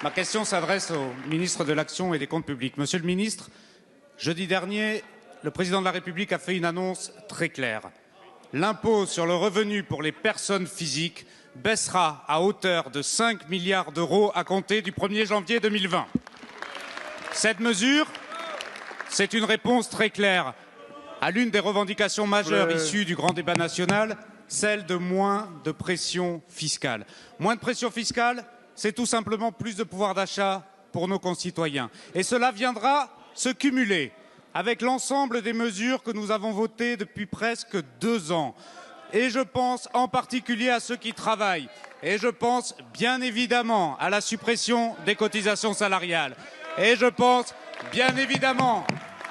Ma question s'adresse au ministre de l'Action et des Comptes publics. Monsieur le ministre, jeudi dernier, le président de la République a fait une annonce très claire. L'impôt sur le revenu pour les personnes physiques baissera à hauteur de 5 milliards d'euros à compter du 1er janvier 2020. Cette mesure, c'est une réponse très claire à l'une des revendications majeures issues du grand débat national, celle de moins de pression fiscale. Moins de pression fiscale, c'est tout simplement plus de pouvoir d'achat pour nos concitoyens. Et cela viendra se cumuler avec l'ensemble des mesures que nous avons votées depuis presque 2 ans. Et je pense en particulier à ceux qui travaillent. Et je pense bien évidemment à la suppression des cotisations salariales. Et je pense bien évidemment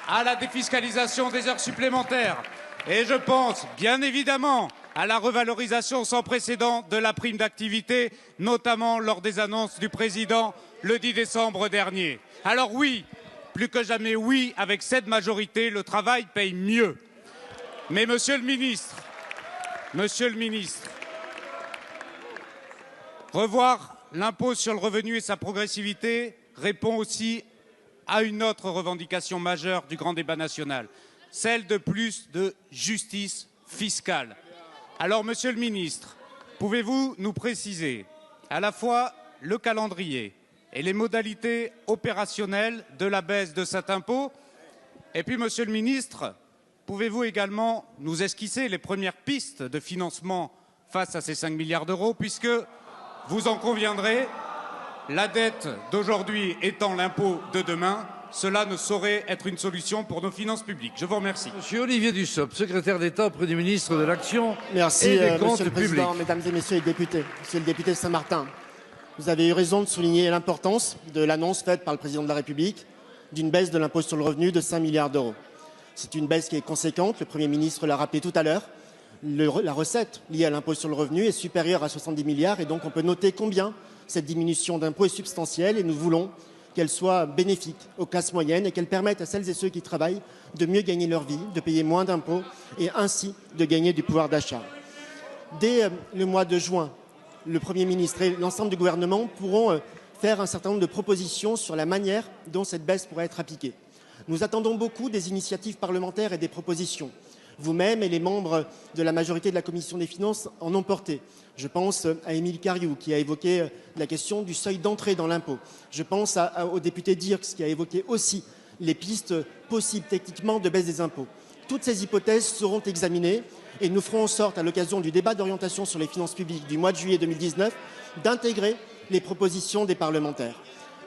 à la défiscalisation des heures supplémentaires. Et je pense bien évidemment à la revalorisation sans précédent de la prime d'activité, notamment lors des annonces du président le 10 décembre dernier. Alors oui, plus que jamais oui, avec cette majorité, le travail paye mieux. Mais Monsieur le ministre, revoir l'impôt sur le revenu et sa progressivité répond aussi à une autre revendication majeure du grand débat national, celle de plus de justice fiscale. Alors, Monsieur le ministre, pouvez-vous nous préciser à la fois le calendrier et les modalités opérationnelles de la baisse de cet impôt? Et puis, Monsieur le ministre, pouvez-vous également nous esquisser les premières pistes de financement face à ces 5 milliards d'euros, puisque, vous en conviendrez, la dette d'aujourd'hui étant l'impôt de demain, cela ne saurait être une solution pour nos finances publiques. Je vous remercie. Monsieur Olivier Dussopt, secrétaire d'État auprès du ministre de l'Action et des Comptes Monsieur le Président, publics. Mesdames et Messieurs les députés, Monsieur le député de Saint-Martin, vous avez eu raison de souligner l'importance de l'annonce faite par le Président de la République d'une baisse de l'impôt sur le revenu de 5 milliards d'euros. C'est une baisse qui est conséquente, le Premier ministre l'a rappelé tout à l'heure. La recette liée à l'impôt sur le revenu est supérieure à 70 milliards et donc on peut noter combien cette diminution d'impôt est substantielle et nous voulons qu'elle soit bénéfique aux classes moyennes et qu'elle permette à celles et ceux qui travaillent de mieux gagner leur vie, de payer moins d'impôts et ainsi de gagner du pouvoir d'achat. Dès le mois de juin, le Premier ministre et l'ensemble du gouvernement pourront faire un certain nombre de propositions sur la manière dont cette baisse pourrait être appliquée. Nous attendons beaucoup des initiatives parlementaires et des propositions. Vous-même et les membres de la majorité de la Commission des finances en ont porté. Je pense à Émile Cariou qui a évoqué la question du seuil d'entrée dans l'impôt. Je pense au député Dirks qui a évoqué aussi les pistes possibles techniquement de baisse des impôts. Toutes ces hypothèses seront examinées et nous ferons en sorte, à l'occasion du débat d'orientation sur les finances publiques du mois de juillet 2019, d'intégrer les propositions des parlementaires.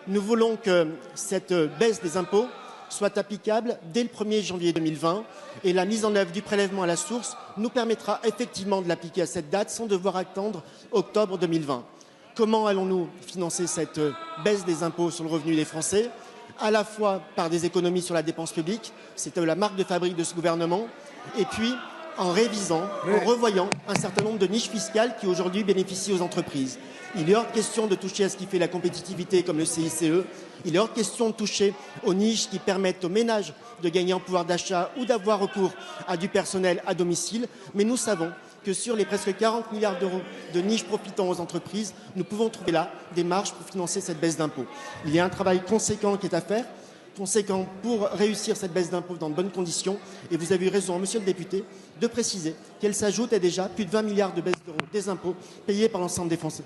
Nous voulons que cette baisse des impôts soit applicable dès le 1er janvier 2020 et la mise en œuvre du prélèvement à la source nous permettra effectivement de l'appliquer à cette date sans devoir attendre octobre 2020. Comment allons-nous financer cette baisse des impôts sur le revenu des Français? À la fois par des économies sur la dépense publique, c'est la marque de fabrique de ce gouvernement, et puis en révisant, en revoyant un certain nombre de niches fiscales qui aujourd'hui bénéficient aux entreprises. Il est hors de question de toucher à ce qui fait la compétitivité comme le CICE. Il est hors de question de toucher aux niches qui permettent aux ménages de gagner en pouvoir d'achat ou d'avoir recours à du personnel à domicile. Mais nous savons que sur les presque 40 milliards d'euros de niches profitant aux entreprises, nous pouvons trouver là des marges pour financer cette baisse d'impôts. Il y a un travail conséquent qui est à faire, conséquent pour réussir cette baisse d'impôts dans de bonnes conditions. Et vous avez eu raison, monsieur le député, de préciser qu'elle s'ajoute à déjà plus de 20 milliards de baisse d'euros des impôts payés par l'ensemble des Français.